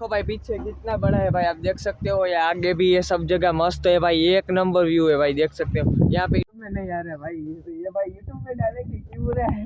देखो भाई पीछे कितना बड़ा है भाई, आप देख सकते हो। ये आगे भी ये सब जगह मस्त है भाई, एक नंबर व्यू है भाई, देख सकते हो। यहाँ पे में नहीं आ रहा है भाई, ये भाई यूट्यूब में डालने की क्यों रहा है।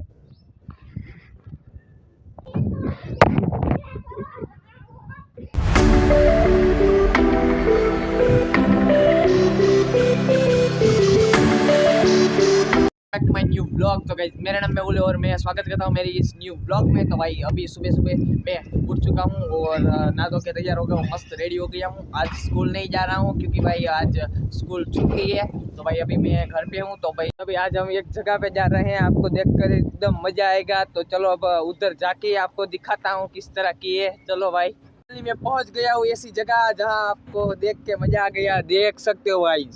My new blog. तो गाइस मेरा नाम मेहुल है और मैं स्वागत करता हूँ मेरी इस न्यू ब्लॉग में। तो भाई अभी सुबह सुबह मैं उठ चुका हूँ और नहा धो के तैयार हो गया हूँ, मस्त रेडी हो गया हूँ। आज स्कूल नहीं जा रहा हूँ क्योंकि भाई आज स्कूल छुट्टी है। तो भाई अभी मैं घर पे हूँ। तो भाई अभी आज हम एक जगह पे जा रहे हैं, आपको देखकर एकदम मजा आएगा। तो चलो अब उधर जाके आपको दिखाता हूँ किस तरह की है। चलो भाई मैं पहुँच गया हूँ ऐसी जगह जहाँ आपको देख के मजा आ गया, देख सकते हो भाई।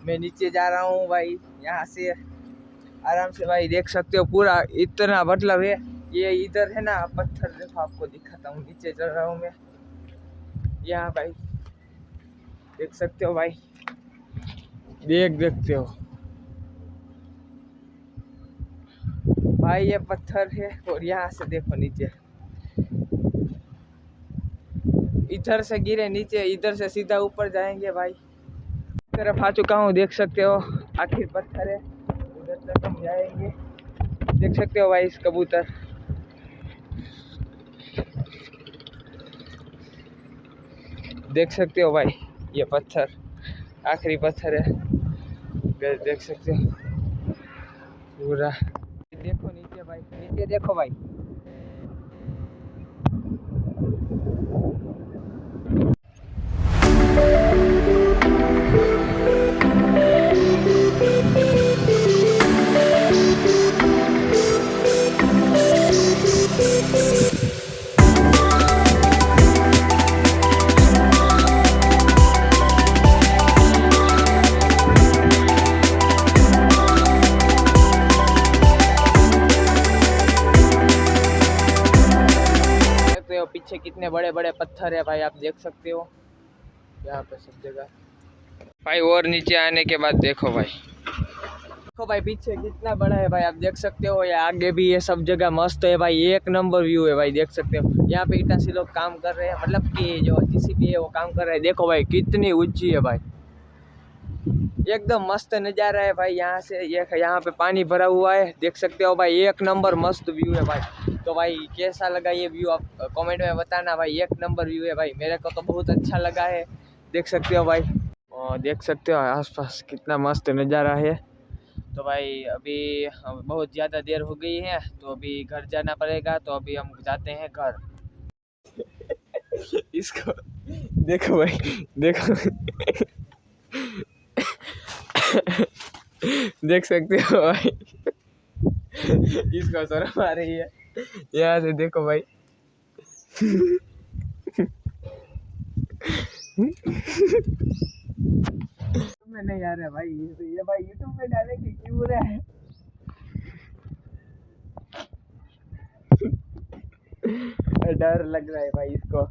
मैं नीचे जा रहा हूँ भाई, यहाँ से आराम से भाई देख सकते हो पूरा इतना मतलब है। ये इधर है ना पत्थर, देखो आपको दिखाता हूँ, नीचे चल रहा हूँ मैं यहाँ भाई, देख सकते हो भाई, देखते हो भाई ये पत्थर है। और यहाँ से देखो नीचे, इधर से गिरे नीचे, इधर से सीधा ऊपर जाएंगे भाई। तरफ आ चुका हूँ, देख सकते हो आखिर पत्थर है, उधर तक हम जाएंगे। देख सकते हो भाई इस कबूतर, देख सकते हो भाई ये पत्थर आखिरी पत्थर है, देख सकते हो पूरा। देखो नीचे भाई, नीचे देखो भाई, पीछे कितने बड़े बड़े पत्थर है भाई, आप देख सकते हो यहाँ पे सब जगह भाई। और नीचे आने के बाद देखो भाई, देखो भाई पीछे कितना बड़ा है भाई, आप देख सकते हो। ये आगे भी ये सब जगह मस्त है भाई, एक नंबर व्यू है भाई, देख सकते हो। यहाँ पे इटासी लोग काम कर रहे हैं, मतलब कि जो जीसीबी है वो काम कर रहे हैं। देखो भाई कितनी ऊंची है भाई, एकदम मस्त नज़ारा है भाई। यहाँ से ये यहाँ पे पानी भरा हुआ है, देख सकते हो भाई, एक नंबर मस्त व्यू है भाई। तो भाई कैसा लगा ये व्यू आप कमेंट में बताना भाई, एक नंबर व्यू है भाई, मेरे को तो बहुत अच्छा लगा है, देख सकते हो भाई। और देख सकते हो आसपास कितना मस्त नज़ारा है। तो भाई अभी बहुत ज़्यादा देर हो गई है, तो अभी घर जाना पड़ेगा। तो अभी हम जाते हैं घर। इसको देखो भाई, देखो देख सकते हो भाई, इसको शर्म आ रही है, यहाँ से देखो भाई। में नहीं आ रहा है भाई, ये भाई यूट्यूब में डालने की क्यों रहा है। डर लग रहा है भाई इसको।